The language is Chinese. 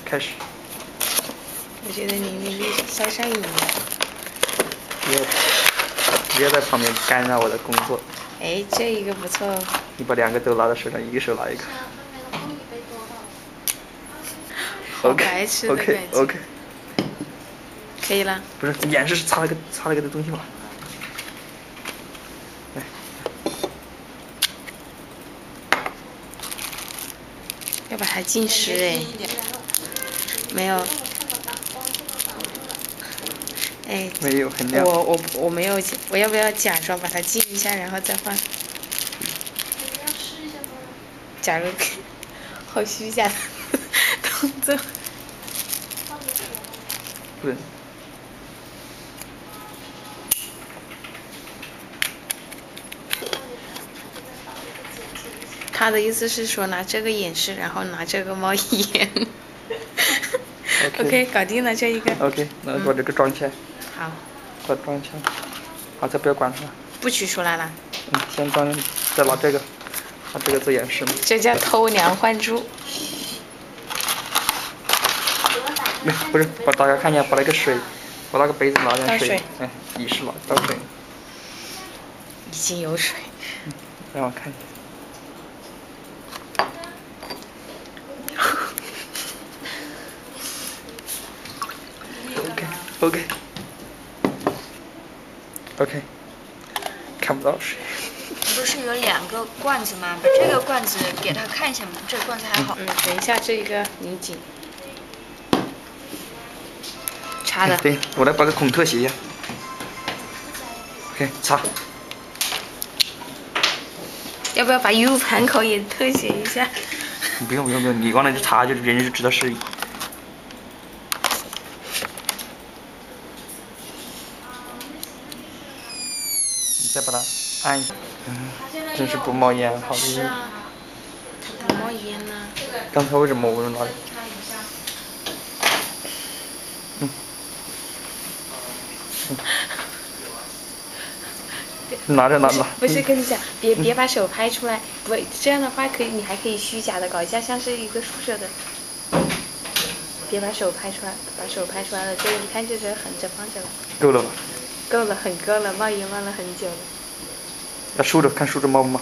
开始。我觉得你稍上瘾了。别在旁边干扰我的工作。哎，这一个不错哦。你把2个都拿在手上，一个手拿一个。好白痴的感觉。OK。可以了。不是，演示是擦了个的东西吗？来。要把它浸湿哎。没有。哎。没有很亮。我没有，我要不要假装把它浸一下，然后再换？假如好虚假的动作。对。他的意思是说拿这个演示，然后拿这个冒烟。OK， 搞定了这一个。OK， 那把这个装起来。好。把它装起来。好，再不要关它。不取出来了。先装，再拿这个，拿这个做演示嘛。这叫偷梁换柱。不是，把大家看一下，把那个水，把那个杯子拿点水。仪式了，倒水。已经有水。让我看一下。OK， 看不到水。不是有2个罐子吗？把这个罐子给他看一下嘛，这个罐子还好。等一下，这一个拧紧。插的。对，我来把个孔特写一下。OK， 插。要不要把 U 盘口也特写一下？不用，你往那就插，就人家就知道是。你再把它按一下。真是不冒烟，好厉害。是啊，它不冒烟呢。刚才为什么我拿的？拿着。不是跟你讲，别把手拍出来，不这样的话可以，你还可以虚假的搞一下，像是一个宿舍的。别把手拍出来，把手拍出来了，这一看就是横着放着了。够了吧？够了，很够了，冒烟冒了很久了。要竖着看，竖着冒不冒？